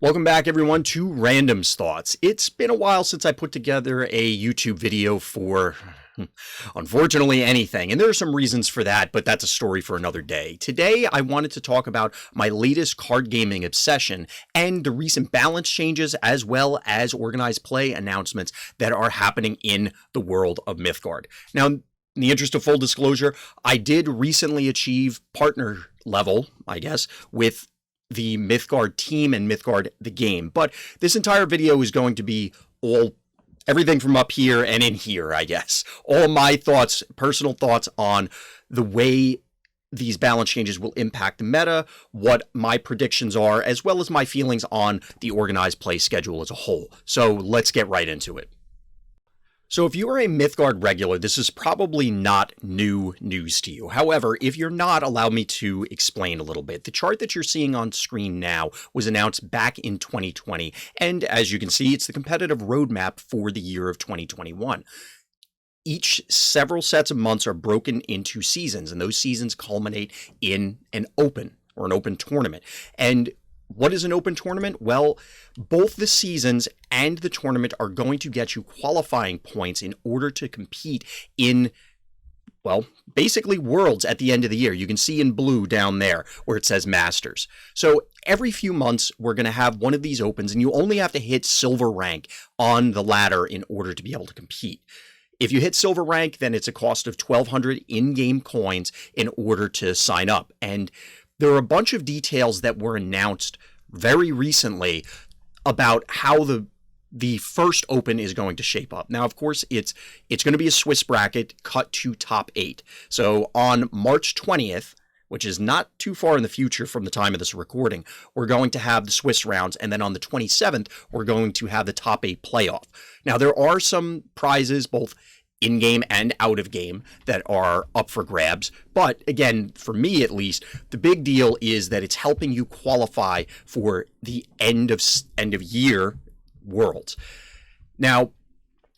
Welcome back, everyone, to Random's Thoughts. It's been a while since I put together a YouTube video for, unfortunately, anything, and there are some reasons for that, but that's a story for another day. Today, I wanted to talk about my latest card gaming obsession and the recent balance changes as well as organized play announcements that are happening in the world of Mythgard. Now, in the interest of full disclosure, I did recently achieve partner level, I guess, with the Mythgard team and Mythgard the game. But this entire video is going to be everything from up here and in here, I guess. All my thoughts, personal thoughts on the way these balance changes will impact the meta, what my predictions are, as well as my feelings on the organized play schedule as a whole. So let's get right into it. So if you are a Mythgard regular, this is probably not new news to you. However, if you're not, allow me to explain a little bit. The chart that you're seeing on screen now was announced back in 2020, and as you can see, it's the competitive roadmap for the year of 2021. Several sets of months are broken into seasons, and those seasons culminate in an open tournament. And what is an open tournament? Well, both the seasons and the tournament are going to get you qualifying points in order to compete in, well, basically Worlds at the end of the year. You can see in blue down there where it says Masters. So every few months, we're going to have one of these opens, and you only have to hit silver rank on the ladder in order to be able to compete. If you hit silver rank, then it's a cost of 1,200 in-game coins in order to sign up. And there are a bunch of details that were announced very recently about how the first open is going to shape up. Now, of course, it's going to be a Swiss bracket cut to top 8. So on March 20th, which is not too far in the future from the time of this recording, we're going to have the Swiss rounds, and then on the 27th, we're going to have the top 8 playoff. Now, there are some prizes, both in-game and out-of-game, that are up for grabs. But again, for me at least, the big deal is that it's helping you qualify for the end of year Worlds. Now,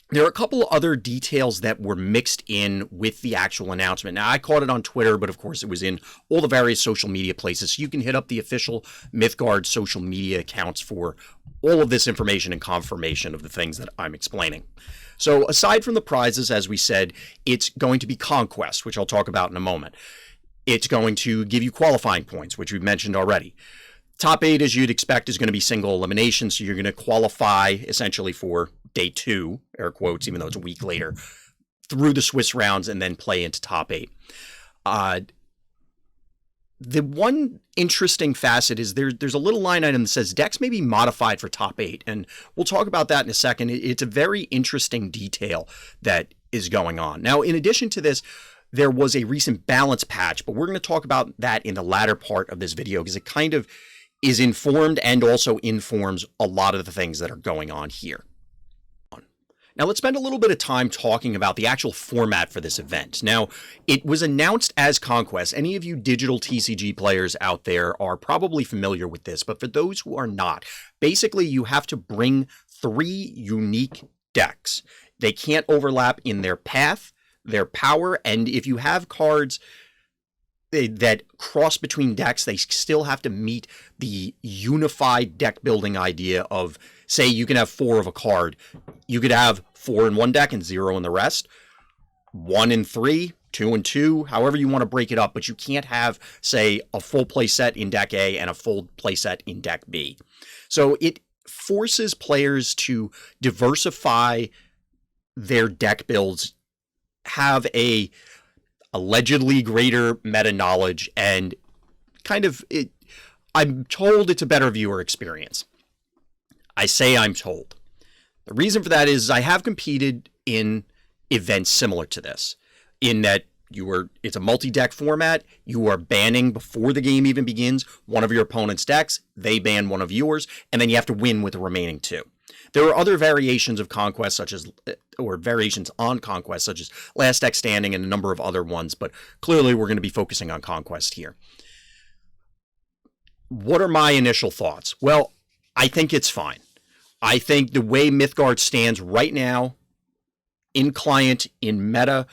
there are a couple other details that were mixed in with the actual announcement. Now, I caught it on Twitter, but of course it was in all the various social media places. So you can hit up the official Mythgard social media accounts for all of this information and confirmation of the things that I'm explaining. So aside from the prizes, as we said, it's going to be Conquest, which I'll talk about in a moment. It's going to give you qualifying points, which we've mentioned already. Top 8, as you'd expect, is going to be single elimination, so you're going to qualify essentially for day 2, air quotes, even though it's a week later, through the Swiss rounds and then play into top 8. The one interesting facet is there's a little line item that says decks may be modified for top 8, and we'll talk about that in a second. It's a very interesting detail that is going on. Now, in addition to this, there was a recent balance patch, but we're going to talk about that in the latter part of this video because it kind of is informed and also informs a lot of the things that are going on here. Now, let's spend a little bit of time talking about the actual format for this event. Now, it was announced as Conquest. Any of you digital TCG players out there are probably familiar with this, but for those who are not, basically you have to bring 3 unique decks. They can't overlap in their path, their power, and if you have cards that cross between decks, they still have to meet the unified deck building idea of, say, you can have 4 of a card. You could have 4 in one deck and 0 in the rest, 1 in 3, 2 in 2, however you want to break it up, but you can't have, say, a full play set in deck A and a full play set in deck B. So it forces players to diversify their deck builds, have a allegedly greater meta knowledge, and I'm told it's a better viewer experience. I say I'm told. The reason for that is I have competed in events similar to this, in that it's a multi-deck format. You are banning before the game even begins one of your opponent's decks, they ban one of yours, and then you have to win with the remaining 2. There are other variations of Conquest, variations on Conquest, such as Last Deck Standing and a number of other ones, but clearly we're going to be focusing on Conquest here. What are my initial thoughts? Well, I think it's fine. I think the way Mythgard stands right now, in client, in meta,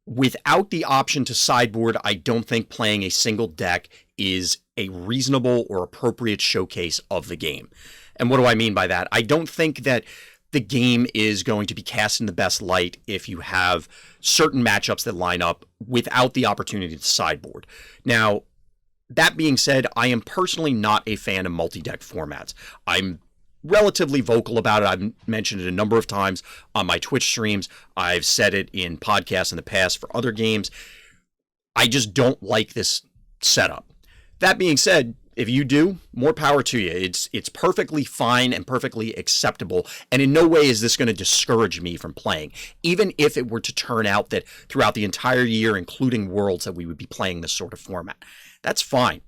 without the option to sideboard, I don't think playing a single deck is a reasonable or appropriate showcase of the game. And what do I mean by that? I don't think that the game is going to be cast in the best light if you have certain matchups that line up without the opportunity to sideboard. Now, that being said, I am personally not a fan of multi-deck formats. I'm relatively vocal about it. I've mentioned it a number of times on my Twitch streams. I've said it in podcasts in the past for other games. I just don't like this setup. That being said, if you do, more power to you. It's perfectly fine and perfectly acceptable, and in no way is this going to discourage me from playing. Even if it were to turn out that throughout the entire year, including Worlds, that we would be playing this sort of format. That's fine.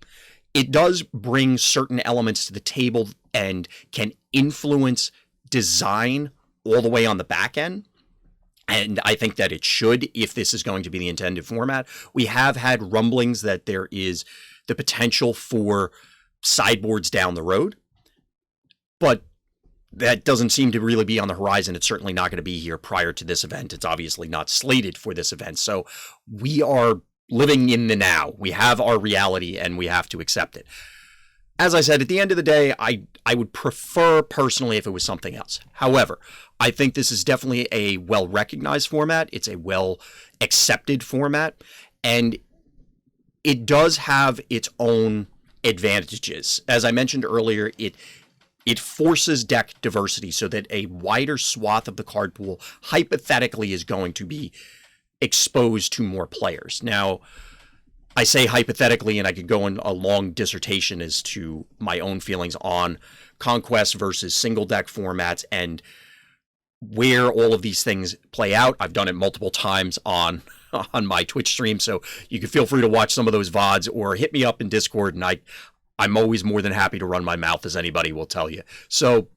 It does bring certain elements to the table and can influence design all the way on the back end. And I think that it should, if this is going to be the intended format. We have had rumblings that there is the potential for sideboards down the road, but that doesn't seem to really be on the horizon. It's certainly not going to be here prior to this event. It's obviously not slated for this event. So we are living in the now. We have our reality and we have to accept it. As I said, at the end of the day, I would prefer personally if it was something else. However, I think this is definitely a well-recognized format. It's a well-accepted format, and it does have its own advantages. As I mentioned earlier, it forces deck diversity so that a wider swath of the card pool hypothetically is going to be exposed to more players. Now, I say hypothetically, and I could go in a long dissertation as to my own feelings on Conquest versus single deck formats and where all of these things play out. I've done it multiple times on my Twitch stream, so you can feel free to watch some of those VODs or hit me up in Discord, and I'm always more than happy to run my mouth, as anybody will tell you. So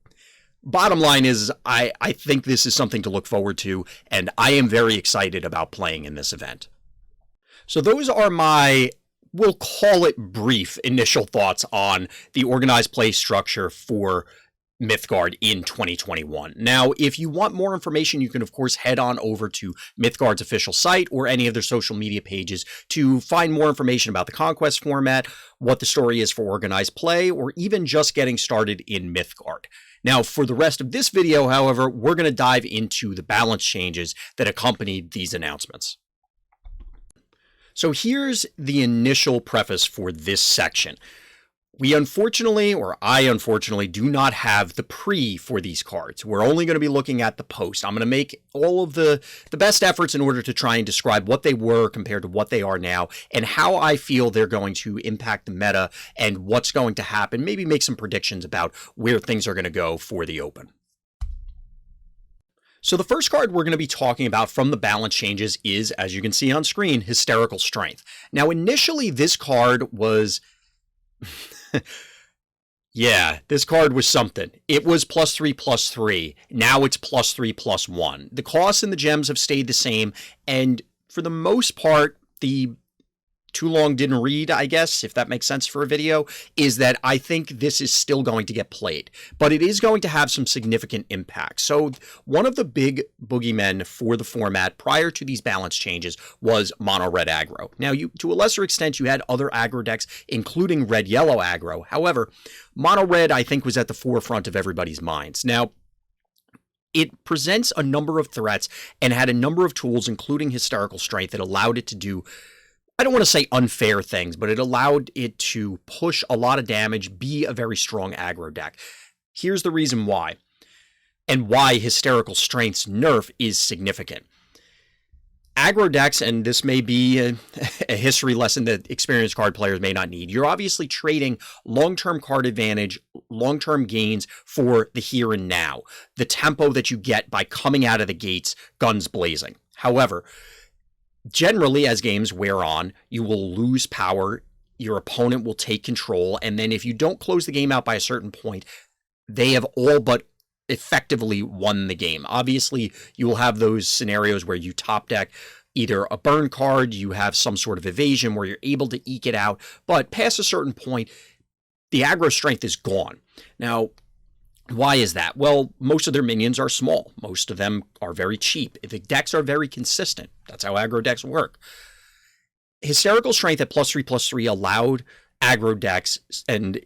bottom line is, I think this is something to look forward to, and I am very excited about playing in this event. So those are my, we'll call it brief, initial thoughts on the organized play structure for Mythgard in 2021. Now, if you want more information, you can, of course, head on over to Mythgard's official site or any of their social media pages to find more information about the Conquest format, what the story is for organized play, or even just getting started in Mythgard. Now, for the rest of this video, however, we're going to dive into the balance changes that accompanied these announcements. So here's the initial preface for this section. We unfortunately, or I unfortunately, do not have the pre for these cards. We're only going to be looking at the post. I'm going to make all of the best efforts in order to try and describe what they were compared to what they are now and how I feel they're going to impact the meta and what's going to happen. Maybe make some predictions about where things are going to go for the Open. So the first card we're going to be talking about from the balance changes is, as you can see on screen, Hysterical Strength. Now, initially, this card was... yeah, this card was something. It was +3/+3. Now it's +3/+1. The costs and the gems have stayed the same, and for the most part, the too long didn't read, I guess, if that makes sense for a video, is that I think this is still going to get played, but it is going to have some significant impact. So one of the big boogeymen for the format prior to these balance changes was mono-red aggro. Now, to a lesser extent, you had other aggro decks, including red-yellow aggro. However, mono-red, I think, was at the forefront of everybody's minds. Now, it presents a number of threats and had a number of tools, including Hysterical Strength, that allowed it to do, I don't want to say unfair things, but it allowed it to push a lot of damage, be a very strong aggro deck. Here's the reason why, and why Hysterical Strength's nerf is significant. Aggro decks, and this may be a history lesson that experienced card players may not need, you're obviously trading long-term card advantage, long-term gains for the here and now, the tempo that you get by coming out of the gates guns blazing. However, generally, as games wear on, you will lose power, your opponent will take control, and then if you don't close the game out by a certain point, they have all but effectively won the game. Obviously, you will have those scenarios where you top deck either a burn card, you have some sort of evasion where you're able to eke it out, but past a certain point, the aggro strength is gone. Now, why is that? Well, most of their minions are small. Most of them are very cheap. The decks are very consistent. That's how aggro decks work. Hysterical Strength at +3/+3 allowed aggro decks, and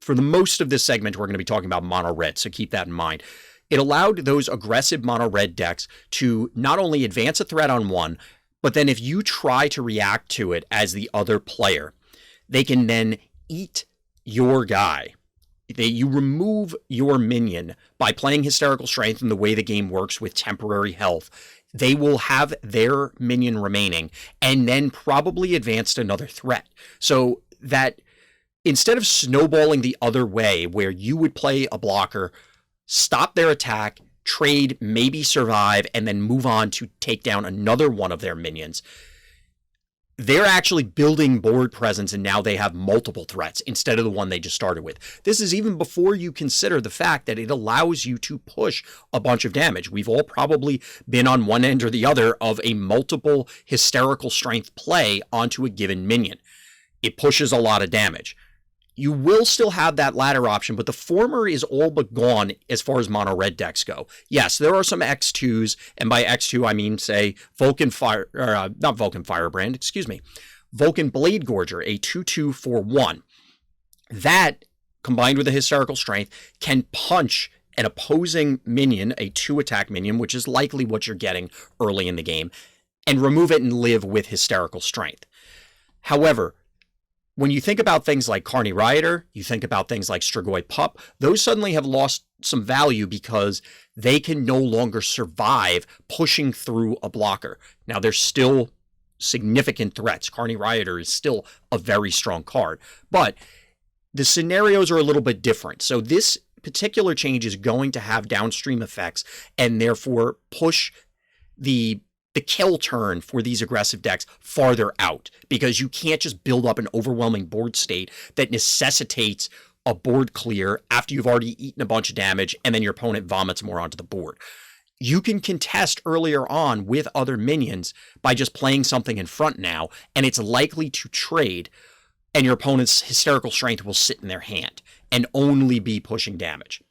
for the most of this segment, we're going to be talking about mono red, so keep that in mind. It allowed those aggressive mono red decks to not only advance a threat on one, but then if you try to react to it as the other player, they can then eat your guy. You remove your minion by playing Hysterical Strength and the way the game works with temporary health. They will have their minion remaining and then probably advance another threat. So that instead of snowballing the other way where you would play a blocker, stop their attack, trade, maybe survive, and then move on to take down another one of their minions, they're actually building board presence, and now they have multiple threats instead of the one they just started with. This is even before you consider the fact that it allows you to push a bunch of damage. We've all probably been on one end or the other of a multiple Hysterical Strength play onto a given minion. It pushes a lot of damage. You will still have that latter option, but the former is all but gone as far as mono red decks go. Yes, there are some X2s, and by X2 I mean, say, Vulcan Firebrand, Vulcan Blade Gorger, a 2/2 for 1. That, combined with a Hysterical Strength, can punch an opposing minion, a 2-attack minion, which is likely what you're getting early in the game, and remove it and live with Hysterical Strength. However, when you think about things like Carney Rioter, you think about things like Strigoi Pup, those suddenly have lost some value because they can no longer survive pushing through a blocker. Now, there's still significant threats. Carney Rioter is still a very strong card, but the scenarios are a little bit different. So this particular change is going to have downstream effects and therefore push the kill turn for these aggressive decks farther out, because you can't just build up an overwhelming board state that necessitates a board clear after you've already eaten a bunch of damage and then your opponent vomits more onto the board. You can contest earlier on with other minions by just playing something in front now, and it's likely to trade, and your opponent's Hysterical Strength will sit in their hand and only be pushing damage.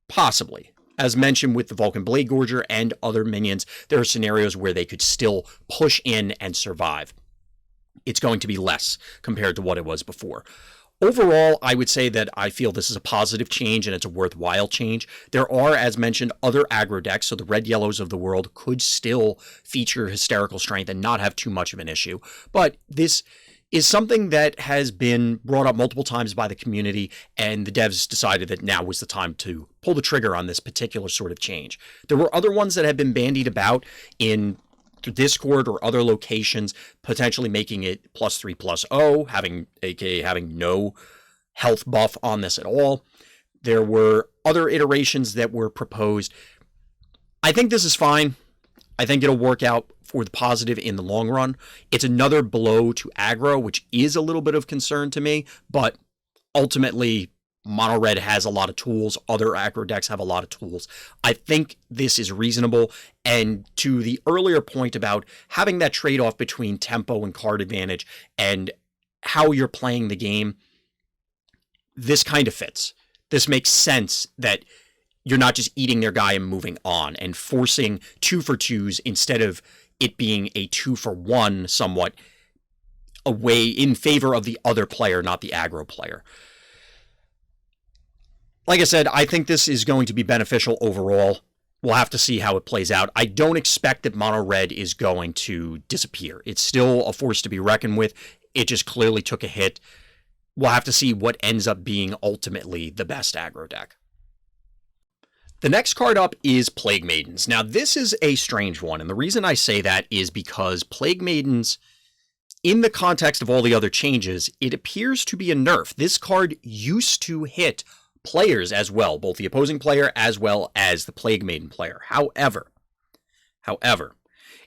Possibly. As mentioned with the Vulcan Blade Gorger and other minions, there are scenarios where they could still push in and survive. It's going to be less compared to what it was before. Overall, I would say that I feel this is a positive change and it's a worthwhile change. There are, as mentioned, other aggro decks, so the red-yellows of the world could still feature Hysterical Strength and not have too much of an issue. But this is something that has been brought up multiple times by the community, and the devs decided that now was the time to pull the trigger on this particular sort of change. There were other ones that had been bandied about in Discord or other locations, potentially making it +3/+0, having no health buff on this at all. There were other iterations that were proposed. I think this is fine. I think it'll work out for the positive in the long run. It's another blow to aggro, which is a little bit of concern to me, but ultimately, mono red has a lot of tools. Other aggro decks have a lot of tools. I think this is reasonable. And to the earlier point about having that trade-off between tempo and card advantage and how you're playing the game, this kind of fits. This makes sense that you're not just eating their guy and moving on and forcing 2-for-2s instead of it being a 2-for-1 somewhat away in favor of the other player, not the aggro player. Like I said, I think this is going to be beneficial overall. We'll have to see how it plays out. I don't expect that mono red is going to disappear. It's still a force to be reckoned with. It just clearly took a hit. We'll have to see what ends up being ultimately the best aggro deck. The next card up is Plague Maidens. Now, this is a strange one, and the reason I say that is because Plague Maidens, in the context of all the other changes, it appears to be a nerf. This card used to hit players as well, both the opposing player as well as the Plague Maiden player. However,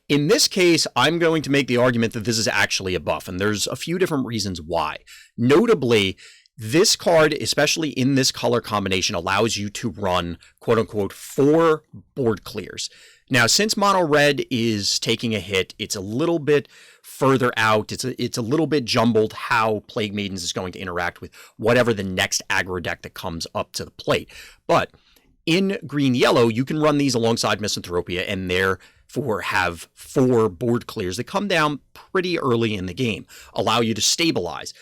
in this case, I'm going to make the argument that this is actually a buff, and there's a few different reasons why. Notably, this card, especially in this color combination, allows you to run, quote-unquote, 4 board clears. Now, since mono red is taking a hit, it's a little bit further out. It's a little bit jumbled how Plague Maidens is going to interact with whatever the next aggro deck that comes up to the plate. But in green-yellow, you can run these alongside Misanthropia and therefore have 4 board clears that come down pretty early in the game, allow you to stabilize.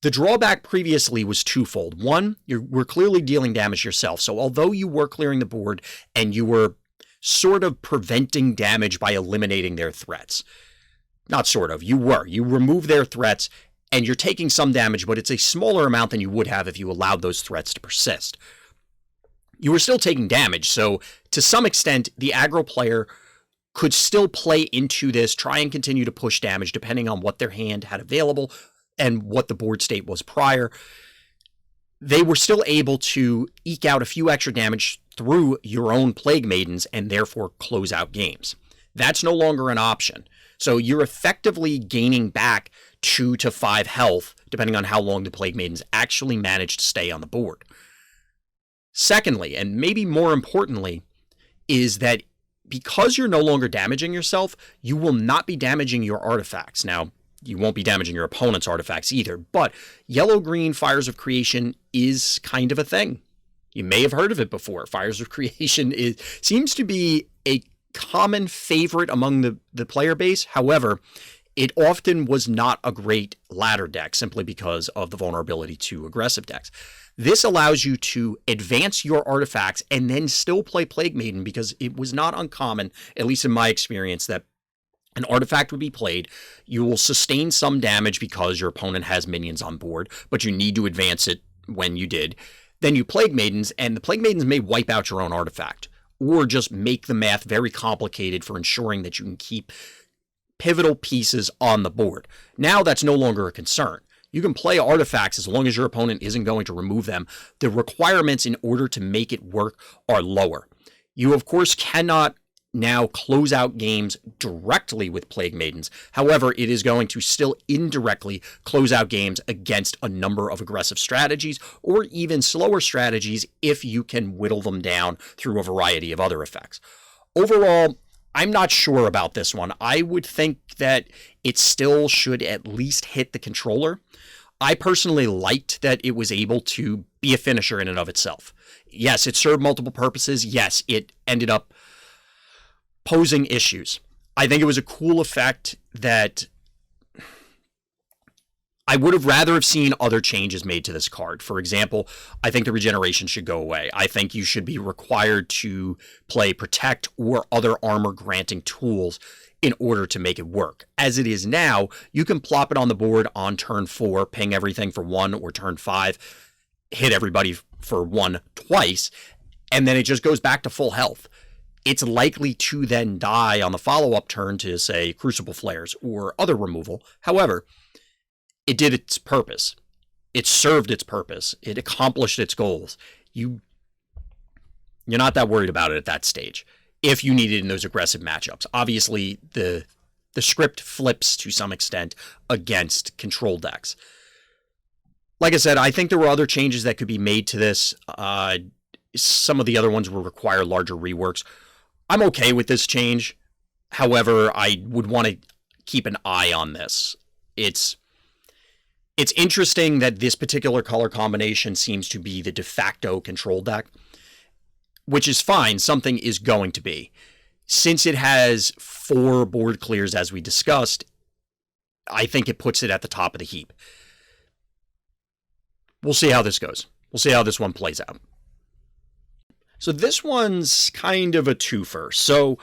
The drawback previously was twofold. One, you were clearly dealing damage yourself. So although you were clearing the board and you were sort of preventing damage by eliminating their threats, not sort of, you remove their threats and you're taking some damage, but it's a smaller amount than you would have if you allowed those threats to persist. You were still taking damage, so to some extent, the aggro player could still play into this, try and continue to push damage depending on what their hand had available and what the board state was prior. They were still able to eke out a few extra damage through your own Plague Maidens and therefore close out games. That's no longer an option. So you're effectively gaining back 2 to 5 health, depending on how long the Plague Maidens actually manage to stay on the board. Secondly, and maybe more importantly, is that because you're no longer damaging yourself, you will not be damaging your artifacts. Now, you won't be damaging your opponent's artifacts either, but yellow-green Fires of Creation is kind of a thing. You may have heard of it before. Fires of Creation seems to be a common favorite among the player base. However, it often was not a great ladder deck simply because of the vulnerability to aggressive decks. This allows you to advance your artifacts and then still play Plague Maiden, because it was not uncommon, at least in my experience, that an artifact would be played. You will sustain some damage because your opponent has minions on board, but you need to advance it when you did. Then you Plague Maidens, and the Plague Maidens may wipe out your own artifact, or just make the math very complicated for ensuring that you can keep pivotal pieces on the board. Now that's no longer a concern. You can play artifacts as long as your opponent isn't going to remove them. The requirements in order to make it work are lower. You, of course, cannot now close out games directly with Plague Maidens. However, it is going to still indirectly close out games against a number of aggressive strategies or even slower strategies if you can whittle them down through a variety of other effects. Overall, I'm not sure about this one. I would think that it still should at least hit the controller. I personally liked that it was able to be a finisher in and of itself. Yes, it served multiple purposes. Yes, it ended up posing issues. I think it was a cool effect that I would have rather have seen other changes made to this card. For example, I think the regeneration should go away. I think you should be required to play Protect or other armor-granting tools in order to make it work. As it is now, you can plop it on the board on turn 4, ping everything for 1, or turn 5, hit everybody for 1 twice, and then it just goes back to full health. It's likely to then die on the follow-up turn to, say, Crucible Flares or other removal. However, it did its purpose. It served its purpose. It accomplished its goals. You're not that worried about it at that stage if you need it in those aggressive matchups. Obviously, the script flips to some extent against control decks. Like I said, I think there were other changes that could be made to this. Some of the other ones will require larger reworks. I'm okay with this change. However, I would want to keep an eye on this. It's interesting that this particular color combination seems to be the de facto control deck, which is fine. Something is going to be. Since it has 4 board clears, as we discussed, I think it puts it at the top of the heap. We'll see how this goes. We'll see how this one plays out. So this one's kind of a twofer. So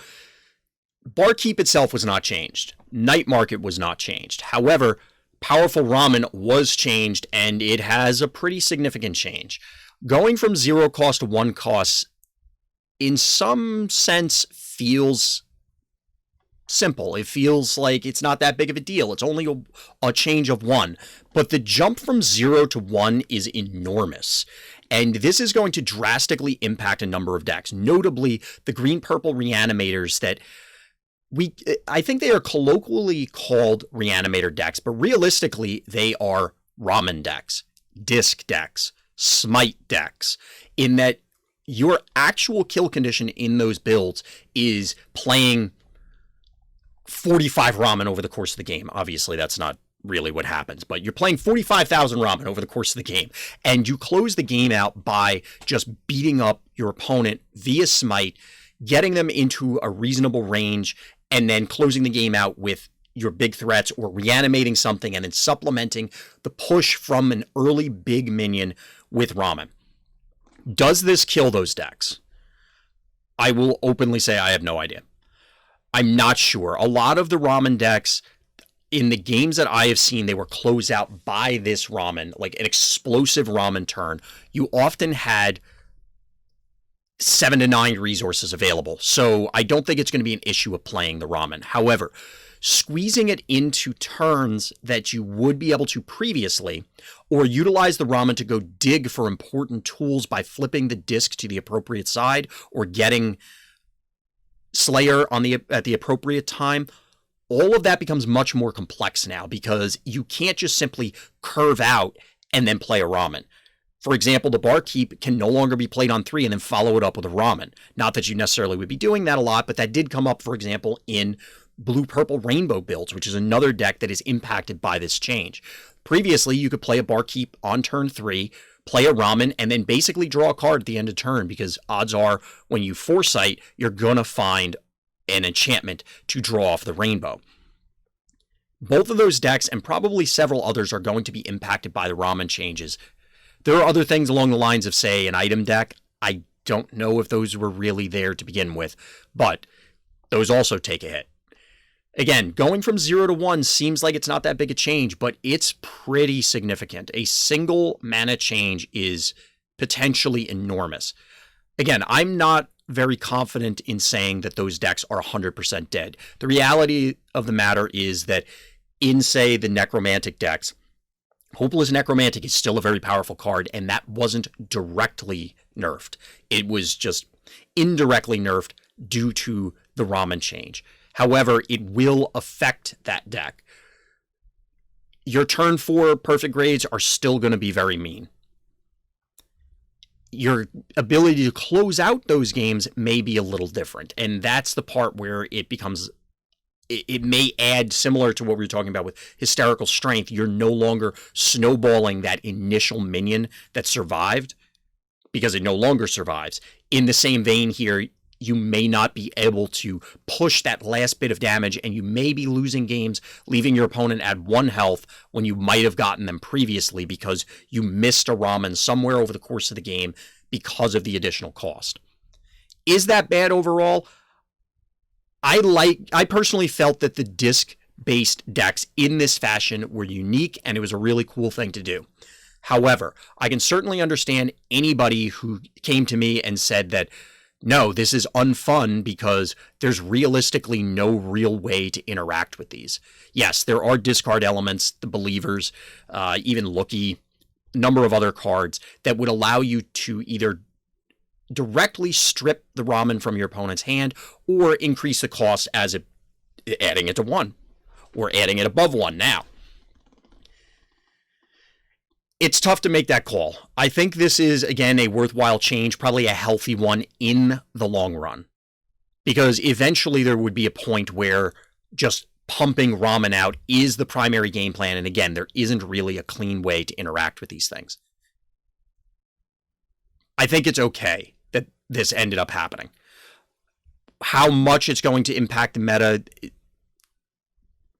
Barkeep itself was not changed. Night Market was not changed. However, Powerful Ramen was changed, and it has a pretty significant change. Going from 0 cost to 1 cost, in some sense, feels simple. It feels like it's not that big of a deal. It's only a change of 1. But the jump from 0 to 1 is enormous. And this is going to drastically impact a number of decks, notably the green-purple Reanimators that I think they are colloquially called Reanimator decks, but realistically, they are Ramen decks, Disc decks, Smite decks, in that your actual kill condition in those builds is playing 45 Ramen over the course of the game. Obviously, that's not really what happens, but you're playing 45,000 Ramen over the course of the game, and you close the game out by just beating up your opponent via Smite, getting them into a reasonable range, and then closing the game out with your big threats or reanimating something and then supplementing the push from an early big minion with Ramen. Does this kill those decks? I will openly say I have no idea. I'm not sure. A lot of the Ramen decks, in the games that I have seen, they were closed out by this Ramen, like an explosive Ramen turn. You often had 7 to 9 resources available. So I don't think it's going to be an issue of playing the Ramen. However, squeezing it into turns that you would be able to previously, or utilize the Ramen to go dig for important tools by flipping the disc to the appropriate side or getting Slayer at the appropriate time, all of that becomes much more complex now because you can't just simply curve out and then play a Ramen. For example, the Barkeep can no longer be played on 3 and then follow it up with a Ramen. Not that you necessarily would be doing that a lot, but that did come up, for example, in blue, purple, rainbow builds, which is another deck that is impacted by this change. Previously, you could play a Barkeep on turn 3, play a Ramen, and then basically draw a card at the end of turn because odds are when you foresight, you're going to find an enchantment to draw off the rainbow. Both of those decks and probably several others are going to be impacted by the Ramen changes. There are other things along the lines of, say, an item deck. I don't know if those were really there to begin with, but those also take a hit. Again, going from 0 to 1 seems like it's not that big a change, but it's pretty significant. A single mana change is potentially enormous. Again, I'm not very confident in saying that those decks are 100% dead. The reality of the matter is that in, say, the Necromantic decks, Hopeless Necromantic is still a very powerful card, and that wasn't directly nerfed. It was just indirectly nerfed due to the Ramen change. However, it will affect that deck. Your turn 4 perfect grades are still going to be very mean. Your ability to close out those games may be a little different, and that's the part where it becomes... It may add, similar to what we were talking about with Hysterical Strength, you're no longer snowballing that initial minion that survived because it no longer survives. In the same vein here, you may not be able to push that last bit of damage, and you may be losing games, leaving your opponent at 1 health when you might have gotten them previously because you missed a Ramen somewhere over the course of the game because of the additional cost. Is that bad overall? I personally felt that the disc-based decks in this fashion were unique, and it was a really cool thing to do. However, I can certainly understand anybody who came to me and said that, no, this is unfun because there's realistically no real way to interact with these. Yes, there are discard elements, the Believers, even Lookie, number of other cards that would allow you to either directly strip the Ramen from your opponent's hand or increase the cost as adding it to 1 or adding it above 1 now. It's tough to make that call. I think this is, again, a worthwhile change, probably a healthy one in the long run. Because eventually there would be a point where just pumping Ramen out is the primary game plan, and again, there isn't really a clean way to interact with these things. I think it's okay that this ended up happening. How much it's going to impact the meta,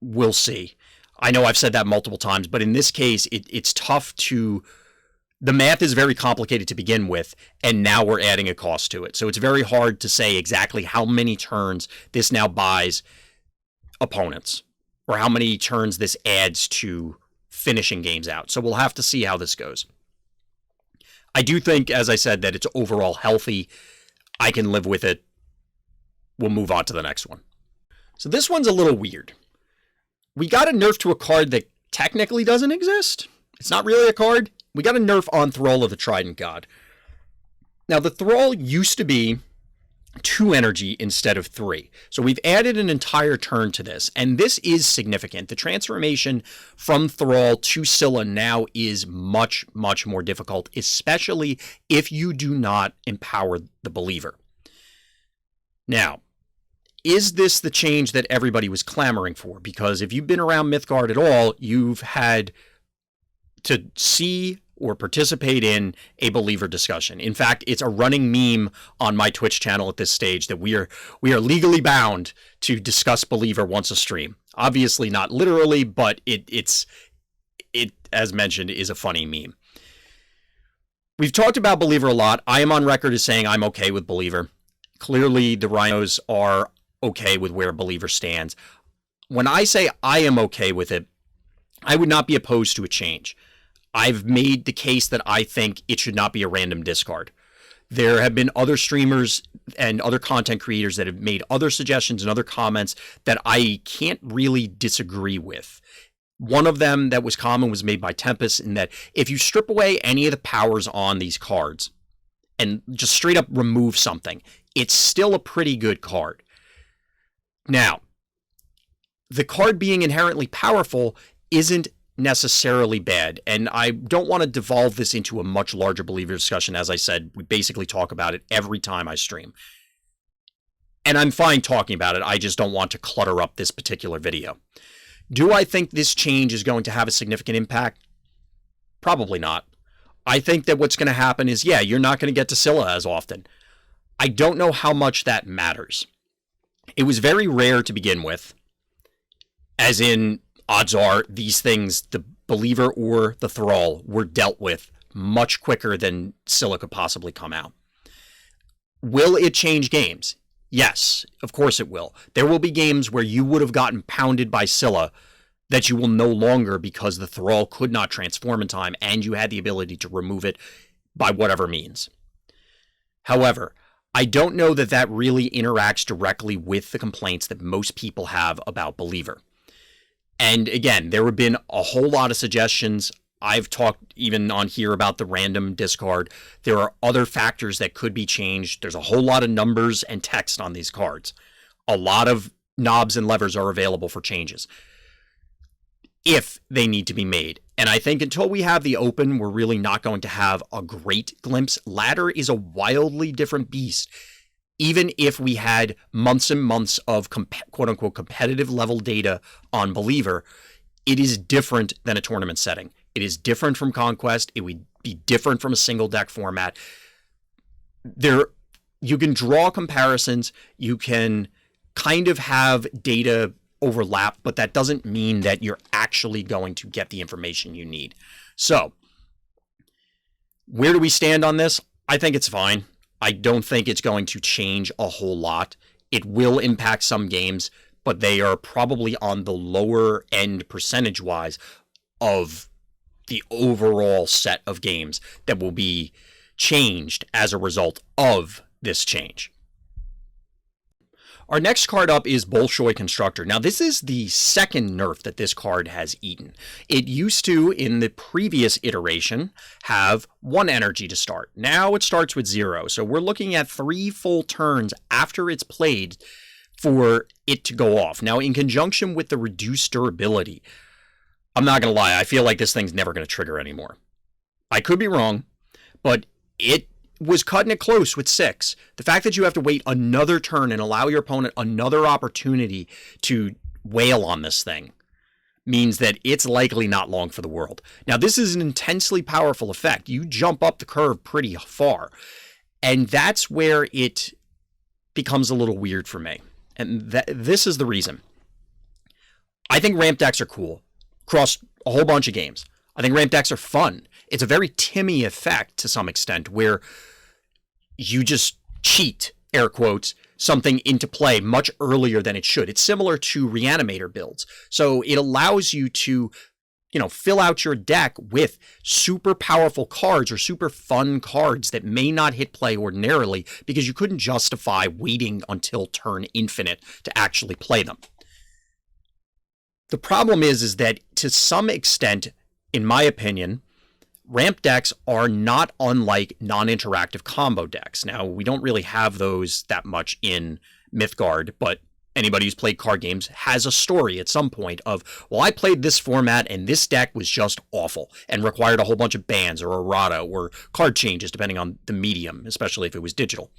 we'll see. I know I've said that multiple times, but in this case, it's tough to... The math is very complicated to begin with, and now we're adding a cost to it. So it's very hard to say exactly how many turns this now buys opponents, or how many turns this adds to finishing games out. So we'll have to see how this goes. I do think, as I said, that it's overall healthy. I can live with it. We'll move on to the next one. So this one's a little weird. We got a nerf to a card that technically doesn't exist. It's not really a card. We got a nerf on Thrall of the Trident God. Now, the Thrall used to be 2 energy instead of 3. So we've added an entire turn to this, and this is significant. The transformation from Thrall to Scylla now is much, much more difficult, especially if you do not empower the Believer. Now, is this the change that everybody was clamoring for? Because if you've been around Mythgard at all, you've had to see or participate in a Believer discussion. In fact, it's a running meme on my Twitch channel at this stage that we are legally bound to discuss Believer once a stream. Obviously not literally, but it as mentioned is a funny meme. We've talked about Believer a lot. I am on record as saying I'm okay with Believer. Clearly the Rhinos are okay with where Believer stands. When I say I am okay with it, I would not be opposed to a change. I've made the case that I think it should not be a random discard. There have been other streamers and other content creators that have made other suggestions and other comments that I can't really disagree with. One of them that was common was made by Tempest, in that if you strip away any of the powers on these cards and just straight up remove something, it's still a pretty good card. Now, the card being inherently powerful isn't necessarily bad, and I don't want to devolve this into a much larger Believer discussion. As I said, we basically talk about it every time I stream, and I'm fine talking about it. I just don't want to clutter up this particular video. Do I think this change is going to have a significant impact? Probably not. I think that what's going to happen is, yeah, you're not going to get to Scylla as often. I don't know how much that matters. It was very rare to begin with, as in, odds are these things, the Believer or the Thrall, were dealt with much quicker than Scylla could possibly come out. Will it change games? Yes, of course it will. There will be games where you would have gotten pounded by Scylla that you will no longer, because the Thrall could not transform in time and you had the ability to remove it by whatever means. However, I don't know that that really interacts directly with the complaints that most people have about Believer. And again, there have been a whole lot of suggestions. I've talked even on here about the random discard. There are other factors that could be changed. There's a whole lot of numbers and text on these cards. A lot of knobs and levers are available for changes, if they need to be made. And I think until we have the open, we're really not going to have a great glimpse. Ladder is a wildly different beast. Even if we had months and months of quote-unquote competitive level data on Believer, it is different than a tournament setting. It is different from Conquest. It would be different from a single deck format. You can draw comparisons. You can kind of have data overlap, but that doesn't mean that you're actually going to get the information you need. So, where do we stand on this? I think it's fine. I don't think it's going to change a whole lot. It will impact some games, but they are probably on the lower end percentage-wise of the overall set of games that will be changed as a result of this change. Our next card up is Bol'Shoy Constructor. Now, this is the second nerf that this card has eaten. It used to, in the previous iteration, have 1 energy to start. Now it starts with 0. So we're looking at 3 full turns after it's played for it to go off. Now, in conjunction with the reduced durability, I'm not going to lie, I feel like this thing's never going to trigger anymore. I could be wrong, but it was cutting it close with 6. The fact that you have to wait another turn and allow your opponent another opportunity to wail on this thing means that it's likely not long for the world. Now, this is an intensely powerful effect. You jump up the curve pretty far, and that's where it becomes a little weird for me. And this is the reason. I think ramp decks are cool across a whole bunch of games. I think ramp decks are fun. It's a very Timmy effect to some extent, where you just cheat, air quotes, something into play much earlier than it should. It's similar to Reanimator builds. So it allows you to, fill out your deck with super powerful cards or super fun cards that may not hit play ordinarily because you couldn't justify waiting until turn infinite to actually play them. The problem is that to some extent, in my opinion, ramp decks are not unlike non-interactive combo decks. Now, we don't really have those that much in Mythgard, but anybody who's played card games has a story at some point of, well, I played this format and this deck was just awful and required a whole bunch of bans or errata or card changes depending on the medium, especially if it was digital.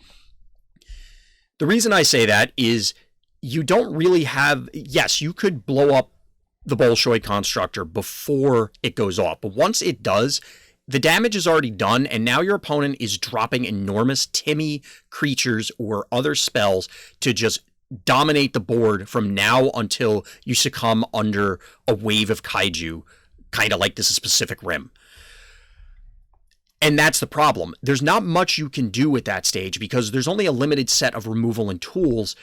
The reason I say that is you don't really have, yes, you could blow up the Bol'Shoy Constructor before it goes off, but once it does, the damage is already done, and now your opponent is dropping enormous Timmy creatures or other spells to just dominate the board from now until you succumb under a wave of kaiju, kind of like this specific rim. And that's the problem. There's not much you can do at that stage because there's only a limited set of removal and tools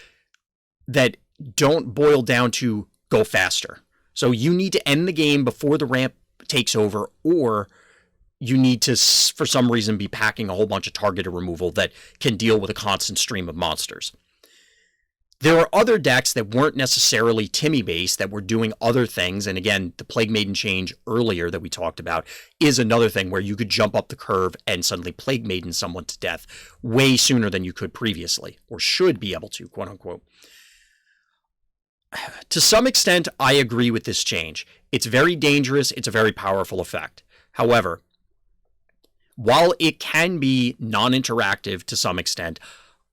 that don't boil down to go faster. So you need to end the game before the ramp takes over, or you need to, for some reason, be packing a whole bunch of targeted removal that can deal with a constant stream of monsters. There are other decks that weren't necessarily Timmy-based that were doing other things, and again, the Plague Maiden change earlier that we talked about is another thing where you could jump up the curve and suddenly Plague Maiden someone to death way sooner than you could previously, or should be able to, quote-unquote. To some extent, I agree with this change. It's very dangerous, it's a very powerful effect. However, while it can be non-interactive to some extent,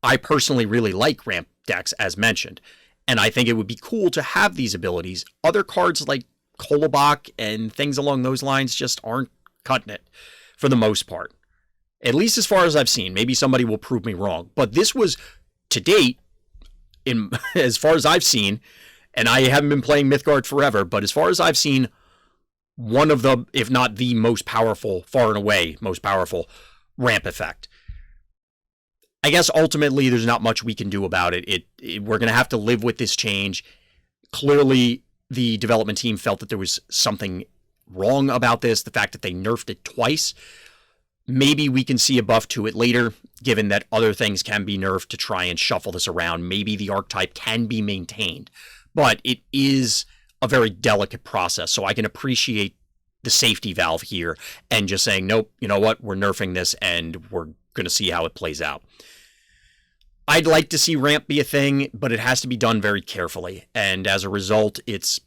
I personally really like ramp decks, as mentioned, and I think it would be cool to have these abilities. Other cards like Kolobok and things along those lines just aren't cutting it for the most part. At least as far as I've seen. Maybe somebody will prove me wrong. But this was, to date, as far as I've seen, and I haven't been playing Mythgard forever, but as far as I've seen, one of the, if not the most powerful, far and away most powerful ramp effect. I guess ultimately there's not much we can do about it. We're going to have to live with this change. Clearly, the development team felt that there was something wrong about this, the fact that they nerfed it twice. Maybe we can see a buff to it later, given that other things can be nerfed to try and shuffle this around. Maybe the archetype can be maintained, but it is a very delicate process, so I can appreciate the safety valve here and just saying, nope, you know what, we're nerfing this and we're going to see how it plays out. I'd like to see ramp be a thing, but it has to be done very carefully, and as a result, it's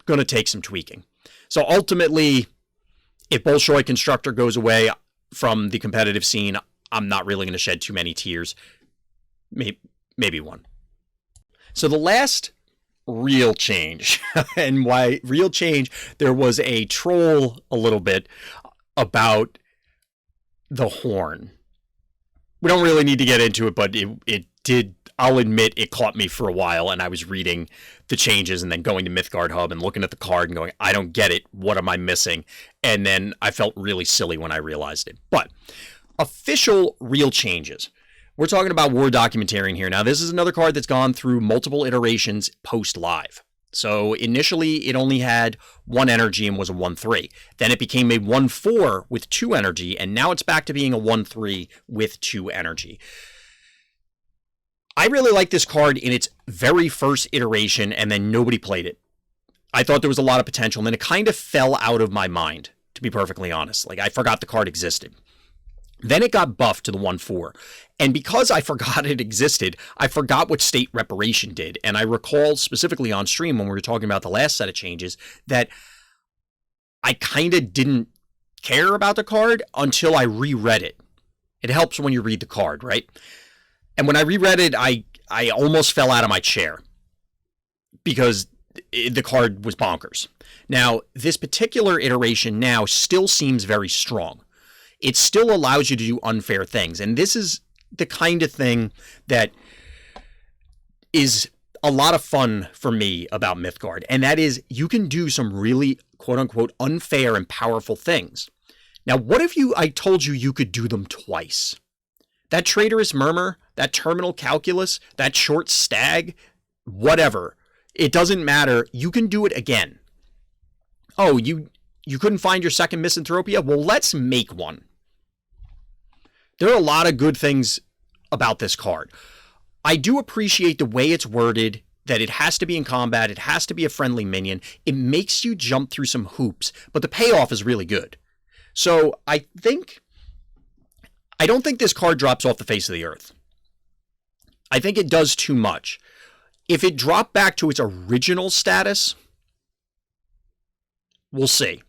going to take some tweaking. So ultimately, if Bol'Shoy Constructor goes away from the competitive scene, I'm not really going to shed too many tears. Maybe one. So the last real change, and why real change, there was a troll a little bit about the horn. We don't really need to get into it, but it did, I'll admit, it caught me for a while, and I was reading the changes and then going to Mythgard Hub and looking at the card and going, I don't get it, what am I missing? And then I felt really silly when I realized it. But official real changes. We're talking about War Documentarian here. Now, this is another card that's gone through multiple iterations post-live. So initially, it only had 1 energy and was a 1/3. Then it became a 1/4 with 2 energy, and now it's back to being a 1/3 with 2 energy. I really like this card in its very first iteration, and then nobody played it. I thought there was a lot of potential, and then it kind of fell out of my mind, to be perfectly honest. Like, I forgot the card existed. Then it got buffed to the 1/4. And because I forgot it existed, I forgot what state reparation did. And I recall specifically on stream when we were talking about the last set of changes that I kind of didn't care about the card until I reread it. It helps when you read the card, right? And when I reread it, I almost fell out of my chair because the card was bonkers. Now, this particular iteration now still seems very strong. It still allows you to do unfair things. And this is the kind of thing that is a lot of fun for me about Mythgard. And that is you can do some really, quote unquote, unfair and powerful things. Now, what if I told you could do them twice? That Traitorous Murmur, that Terminal Calculus, that Short Stag, whatever. It doesn't matter. You can do it again. Oh, you couldn't find your second Misanthropia? Well, let's make one. There are a lot of good things about this card. I do appreciate the way it's worded, that it has to be in combat, it has to be a friendly minion. It makes you jump through some hoops, but the payoff is really good. So I don't think this card drops off the face of the earth. I think it does too much. If it dropped back to its original status, we'll see.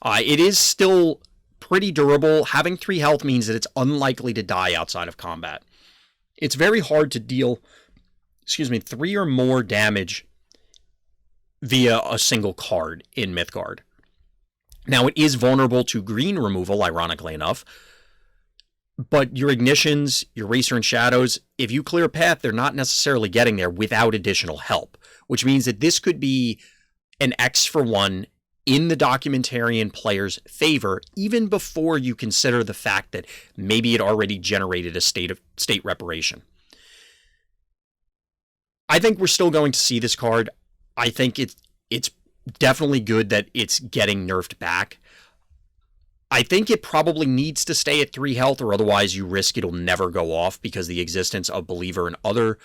It is still pretty durable. Having 3 health means that it's unlikely to die outside of combat. It's very hard to deal, 3 or more damage via a single card in Mythgard. Now, it is vulnerable to green removal, ironically enough, but your ignitions, your Racer and Shadows, if you clear a path, they're not necessarily getting there without additional help, which means that this could be an X for one in the Documentarian player's favor, even before you consider the fact that maybe it already generated a state reparation. I think we're still going to see this card. I think it's definitely good that it's getting nerfed back. I think it probably needs to stay at 3 health, or otherwise you risk it'll never go off, because the existence of Believer and other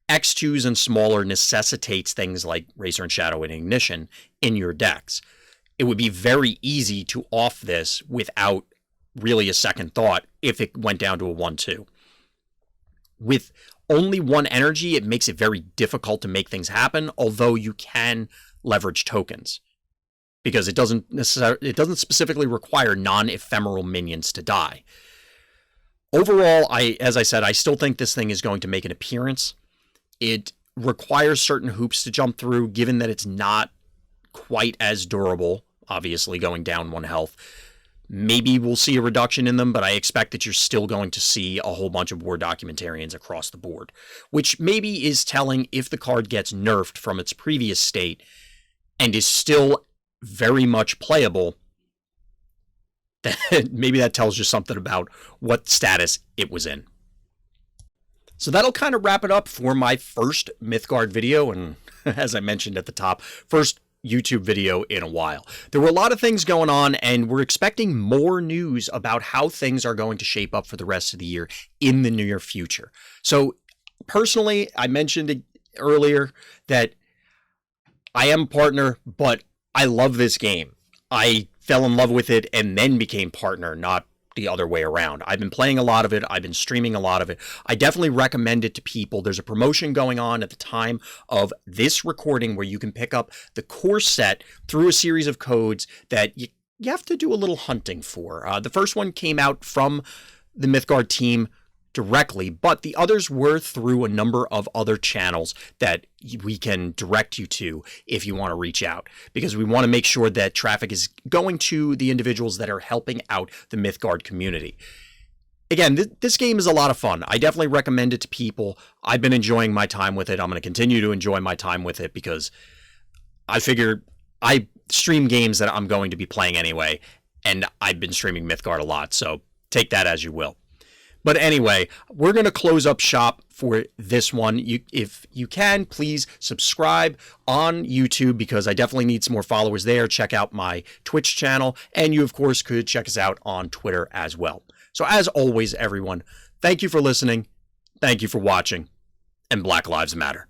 X2s and smaller necessitates things like Racer and Shadow and Ignition in your decks. It would be very easy to off this without really a second thought if it went down to a 1-2. With only 1 energy, it makes it very difficult to make things happen, although you can leverage tokens, because it doesn't specifically require non-ephemeral minions to die. Overall, as I said, I still think this thing is going to make an appearance. It requires certain hoops to jump through, given that it's not quite as durable, obviously going down 1 health. Maybe we'll see a reduction in them, but I expect that you're still going to see a whole bunch of War Documentarians across the board, which maybe is telling if the card gets nerfed from its previous state and is still very much playable. Maybe that tells you something about what status it was in. So that'll kind of wrap it up for my first Mythgard video, and as I mentioned at the top, first YouTube video in a while. There were a lot of things going on, and we're expecting more news about how things are going to shape up for the rest of the year in the near future. So personally, I mentioned it earlier that I am a partner, but I love this game. I fell in love with it and then became partner, not the other way around. I've been playing a lot of it. I've been streaming a lot of it. I definitely recommend it to people. There's a promotion going on at the time of this recording where you can pick up the core set through a series of codes that you have to do a little hunting for. The first one came out from the Mythgard team directly, but the others were through a number of other channels that we can direct you to if you want to reach out, because we want to make sure that traffic is going to the individuals that are helping out the Mythgard community. Again, this game is a lot of fun. I definitely recommend it to people. I've been enjoying my time with it. I'm going to continue to enjoy my time with it because I figure I stream games that I'm going to be playing anyway, and I've been streaming Mythgard a lot, so take that as you will. But anyway, we're going to close up shop for this one. If you can, please subscribe on YouTube, because I definitely need some more followers there. Check out my Twitch channel, and you, of course, could check us out on Twitter as well. So as always, everyone, thank you for listening, thank you for watching, and Black Lives Matter.